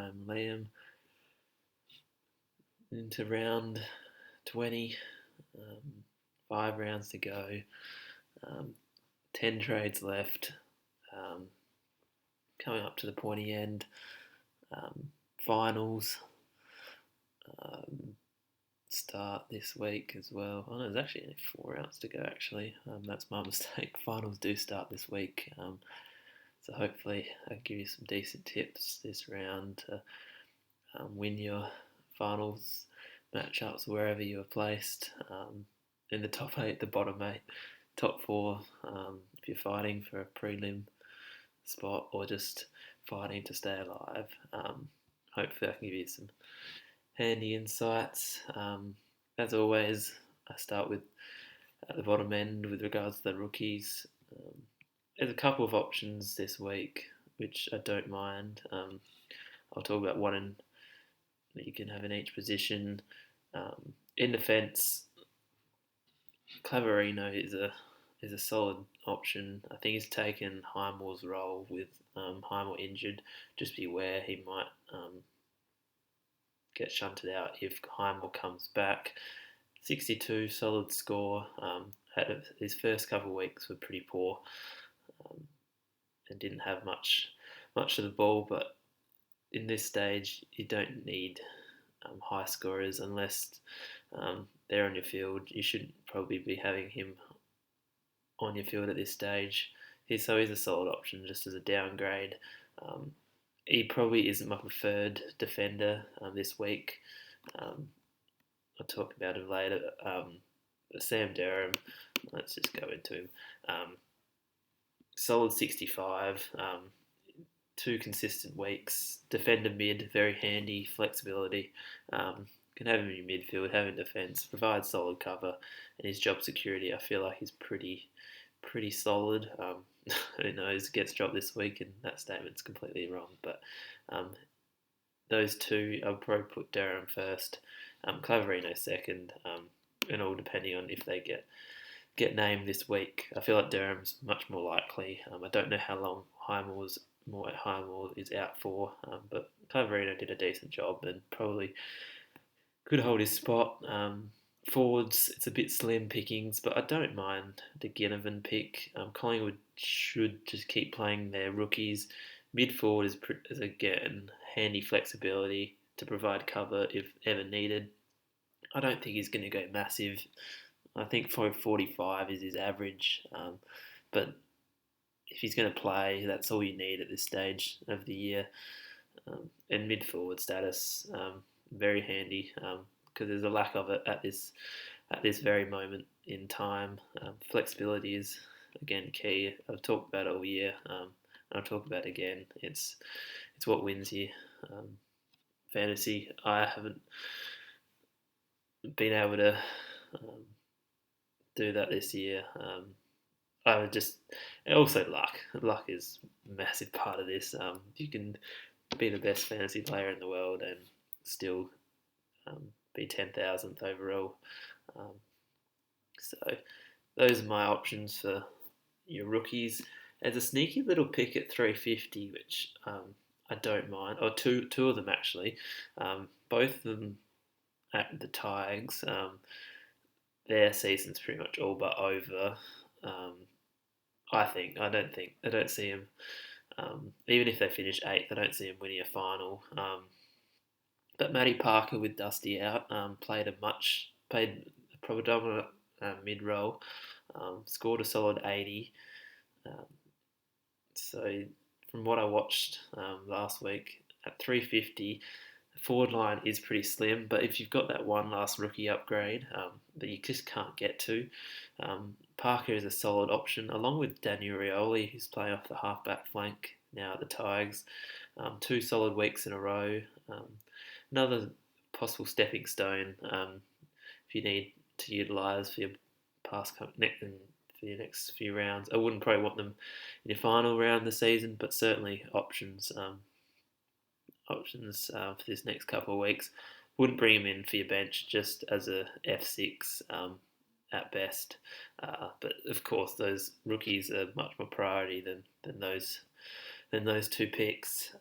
I'm Liam. Into round 20, 5 rounds to go, 10 trades left, um, coming up to the pointy end. Finals start this week as well. Oh, no, there's actually only 4 rounds to go, actually. That's my mistake. Finals do start this week. So hopefully I can give you some decent tips this round to win your finals matchups wherever you are placed. In the top 8, the bottom 8, top 4, if you're fighting for a prelim spot or just fighting to stay alive. Hopefully I can give you some handy insights. As always, I start with at the bottom end with regards to the rookies. There's a couple of options this week which I don't mind. I'll talk about one that you can have in each position. In defence, Claverino is a solid option. I think he's taken Highmore's role with Highmore injured. Just be aware he might get shunted out if Highmore comes back. 62, solid score. His first couple of weeks were pretty poor and didn't have much of the ball, but in this stage you don't need high scorers unless they're on your field. You shouldn't probably be having him on your field at this stage. He's a solid option just as a downgrade. He probably isn't my preferred defender this week. I'll talk about him later. Sam Durham, let's just go into him. Solid 65, 2 consistent weeks. Defender mid, very handy, flexibility. Can have him in your midfield, have him in defence, provide solid cover, and his job security I feel like is pretty solid. Who knows, gets dropped this week and that statement's completely wrong. But those two, I'll probably put Durham first, Claverino second, and all depending on if they get named this week. I feel like Durham's much more likely. I don't know how long Highmore is out for, but Claverino did a decent job and probably could hold his spot. Forwards, it's a bit slim pickings, but I don't mind the Ginnivan pick. Collingwood should just keep playing their rookies. Mid forward is again handy flexibility to provide cover if ever needed. I don't think he's going to go massive. I think 45 is his average, but if he's going to play, that's all you need at this stage of the year. And mid forward status, very handy because there's a lack of it at this very moment in time. Flexibility is again key. I've talked about it all year, and I'll talk about it again. It's what wins you. Fantasy, I haven't been able to do that this year. I would just, and also luck. Luck is a massive part of this. You can be the best fantasy player in the world and still be 10,000th overall. So those are my options for your rookies. There's a sneaky little pick at 350, which I don't mind. Or two of them actually. Both of them at the Tigers. Their season's pretty much all but over. I don't see him. Even if they finish 8th, I don't see him winning a final. But Matty Parker with Dusty out played a predominant mid role, scored a solid 80. So from what I watched last week at 350, the forward line is pretty slim. But if you've got that one last rookie upgrade that you just can't get to, Parker is a solid option, along with Daniel Rioli, who's playing off the half-back flank now at the Tigers. 2 solid weeks in a row. Another possible stepping stone if you need to utilise for your next few rounds. I wouldn't probably want them in your final round this season, but certainly options for this next couple of weeks. Wouldn't bring him in for your bench just as a F6 at best. But of course, those rookies are much more priority than those 2 picks.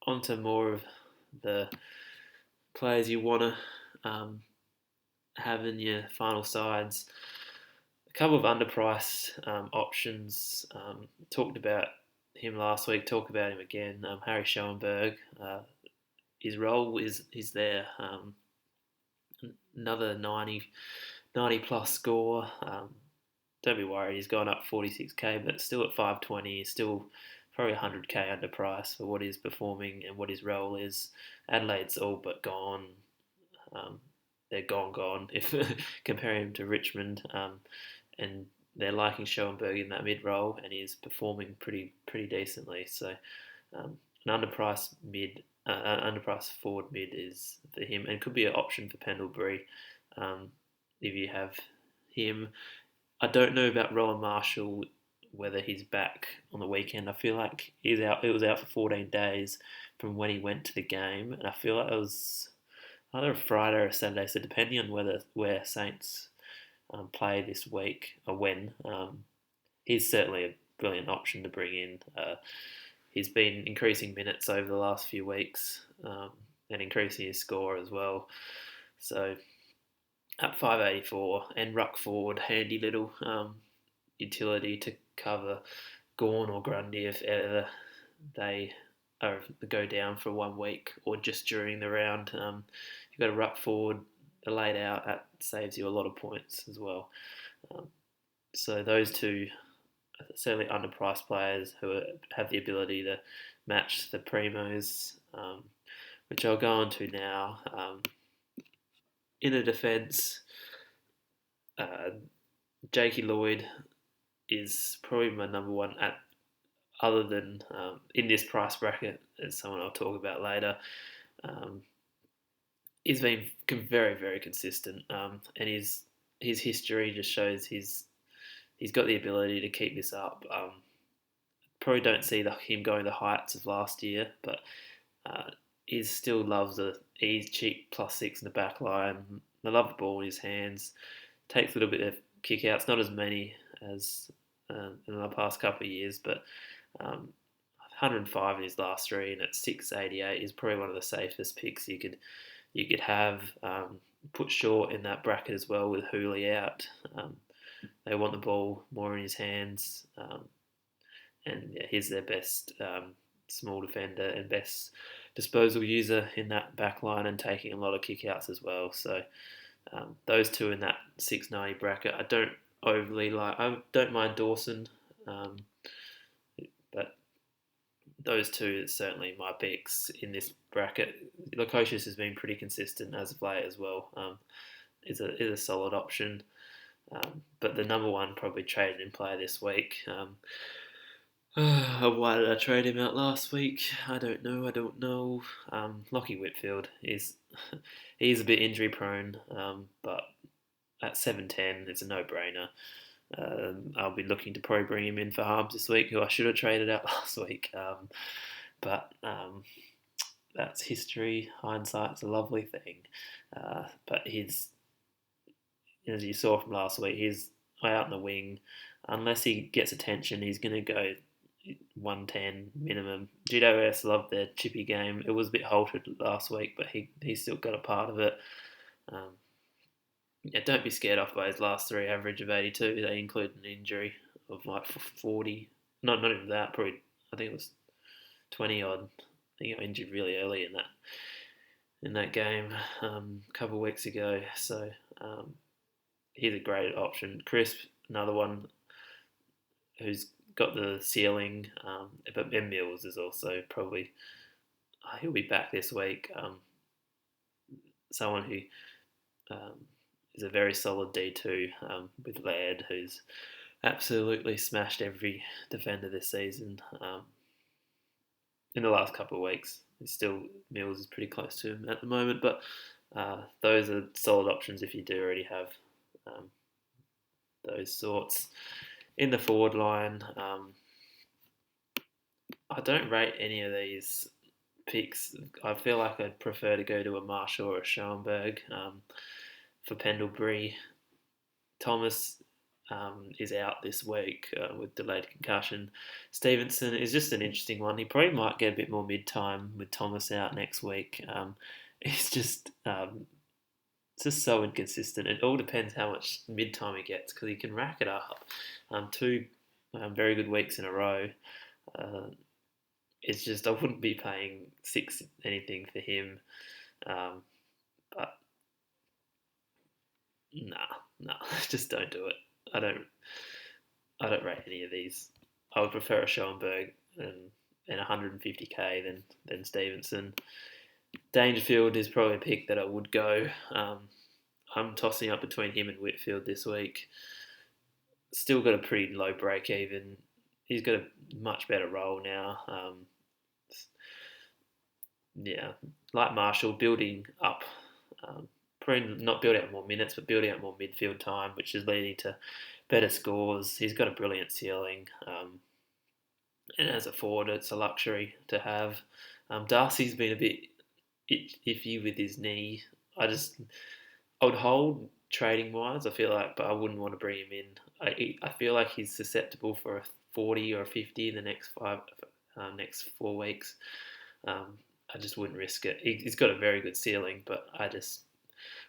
onto more of the players you want to have in your final sides. A couple of underpriced options. Talked about him last week. Talk about him again. Harry Schoenberg. His role is there. Another 90 plus score. Don't be worried. He's gone up 46k, but still at 520. He's still probably 100k underpriced for what he's performing and what his role is. Adelaide's all but gone. They're gone. If comparing him to Richmond, and they're liking Schoenberg in that mid role, and he's performing pretty decently. So an underpriced forward mid is for him, and could be an option for Pendlebury if you have him. I don't know about Rowan Marshall, whether he's back on the weekend. I feel like he's out. It was out for 14 days from when he went to the game, and I feel like it was either a Friday or a Saturday. So depending on where Saints play this week or when, he's certainly a brilliant option to bring in. He's been increasing minutes over the last few weeks and increasing his score as well. So at 584 and ruck forward, handy little utility to cover Gawn or Grundy if ever they go down for 1 week or just during the round. You've got a ruck forward laid out, that saves you a lot of points as well. So those two are certainly underpriced players who have the ability to match the primos, which I'll go on to now. In a defence, Jakey Lloyd is probably my number one other than in this price bracket, as someone I'll talk about later. He's been very consistent, and his history just shows he's got the ability to keep this up. Probably don't see him going the heights of last year, but he still loves the cheap +6 in the back line. I love the ball in his hands. Takes a little bit of kick outs, not as many as in the past couple of years, but 105 in his last 3 and at 688 is probably one of the safest picks you could have. Put short in that bracket as well with Hooley out. They want the ball more in his hands, and yeah, he's their best small defender and best disposal user in that back line and taking a lot of kickouts as well. So those two in that 690 bracket, I don't overly like. I don't mind Dawson, but those two are certainly my picks in this bracket. Lukosius has been pretty consistent as of late as well. Is a solid option. But the number one probably traded in play this week. Why did I trade him out last week? I don't know. Lockie Whitfield he's a bit injury prone, but at 710 it's a no-brainer. I'll be looking to probably bring him in for Harms this week, who I should have traded out last week. But that's history. Hindsight's a lovely thing. But he's, as you saw from last week, he's out in the wing. Unless he gets attention, he's going to go 110 minimum. GWS loved their chippy game. It was a bit halted last week, but he still got a part of it. Yeah, don't be scared off by his last 3 average of 82. They include an injury of like 40. Not even that. Probably I think it was 20 odd. I think he got injured really early in that game a couple of weeks ago. So he's a great option. Crisp, another one who's got the ceiling, but Ben Mills is also probably he'll be back this week. Someone who is a very solid D2 with Laird, who's absolutely smashed every defender this season. In the last couple of weeks, Mills is pretty close to him at the moment, but those are solid options if you do already have those sorts. In the forward line, I don't rate any of these picks. I feel like I'd prefer to go to a Marshall or a Schoenberg for Pendlebury. Thomas is out this week with delayed concussion. Stevenson is just an interesting one. He probably might get a bit more mid-time with Thomas out next week. He's just so inconsistent. It all depends how much mid-time he gets because he can rack it up. Two very good weeks in a row. It's just I wouldn't be paying six anything for him. But nah, just don't do it. I don't rate any of these. I would prefer a Schoenberg and 150k than Stevenson. Dangerfield is probably a pick that I would go. I'm tossing up between him and Whitfield this week. Still got a pretty low break even. He's got a much better role now. Like Marshall, building up. Probably not building out more minutes, but building out more midfield time, which is leading to better scores. He's got a brilliant ceiling. And as a forward, it's a luxury to have. Darcy's been a bit iffy with his knee. I would hold trading wise. I feel like, but I wouldn't want to bring him in. I feel like he's susceptible for a 40 or a 50 in the next 4 weeks. I just wouldn't risk it. He's got a very good ceiling, but I just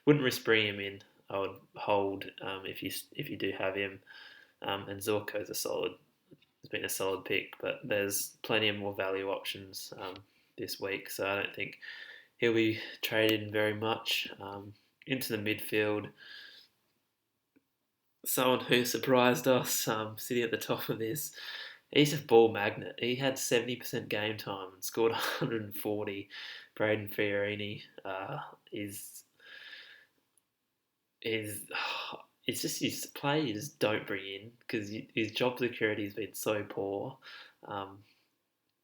wouldn't risk bringing him in. I would hold if you do have him. And Zorko's has been a solid pick, but there's plenty of more value options this week, so I don't think he'll be traded very much. Into the midfield, someone who surprised us sitting at the top of this, he's a ball magnet. He had 70% game time and scored 140. Braden Fiorini is it's just his play you just don't bring in because his job security has been so poor, and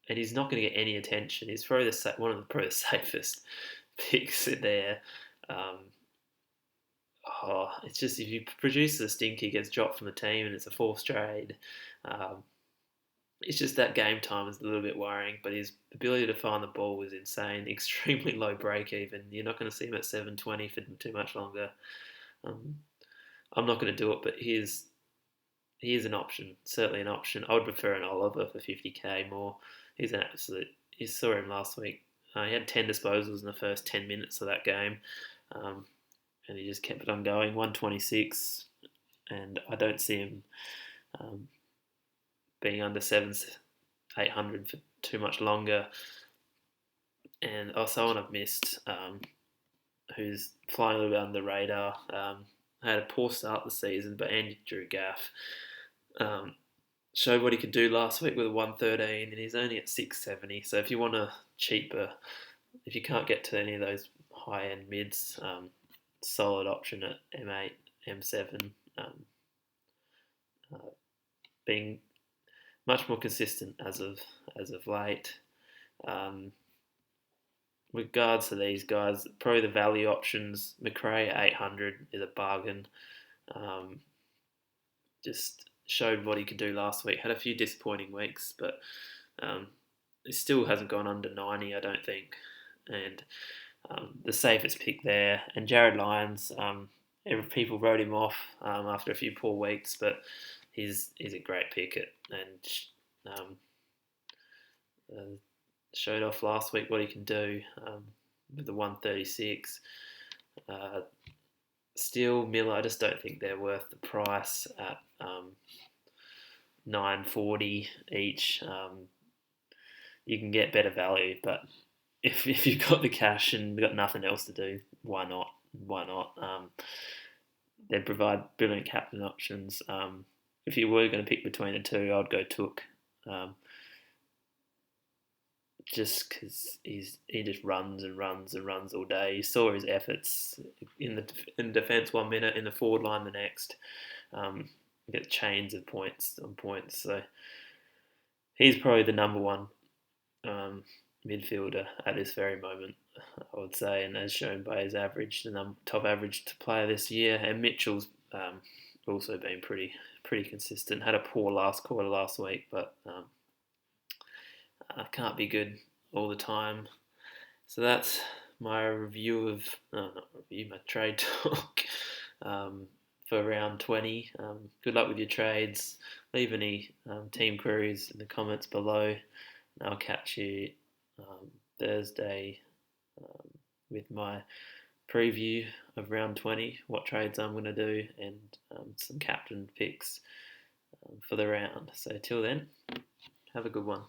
he's not going to get any attention. He's probably probably the safest picks in there. It's just if you produce a stink, he gets dropped from the team, and it's a fourth trade. It's just that game time is a little bit worrying, but his ability to find the ball is insane. Extremely low break even. You're not going to see him at 720 for too much longer. I'm not going to do it, but he is an option, certainly an option. I would prefer an Oliver for 50k more. He's an absolute. You saw him last week. He had 10 disposals in the first 10 minutes of that game, and he just kept it on going. 126, and I don't see him being under 800 for too much longer. And someone I've missed, who's flying a little bit under the radar. Had a poor start the season, but Andrew Gaff showed what he could do last week with a 113, and he's only at 670. So if you want a cheaper, if you can't get to any of those high-end mids, solid option at M8, M7, being much more consistent as of late. With regards to these guys, probably the value options, McRae at 800 is a bargain. Just showed what he could do last week. Had a few disappointing weeks, but he still hasn't gone under 90, I don't think. And the safest pick there. And Jared Lyons, people wrote him off after a few poor weeks, but he's a great pick and showed off last week what he can do with the 136. Steele, Miller, I just don't think they're worth the price at 940 each. You can get better value, but if you've got the cash and got nothing else to do, why not? They provide brilliant captain options. If you were going to pick between the two, I'd go Took. Just because he just runs and runs and runs all day. You saw his efforts in defence 1 minute, in the forward line the next. Get chains of points on points. So he's probably the number one midfielder at this very moment, I would say, and as shown by his average, the top average to player this year. And Mitchell's also been pretty consistent. Had a poor last quarter last week, but can't be good all the time. So that's my review of my trade talk for round 20. Good luck with your trades. Leave any team queries in the comments below. And I'll catch you Thursday with my preview of round 20, what trades I'm going to do, and some captain picks for the round. So till then, have a good one.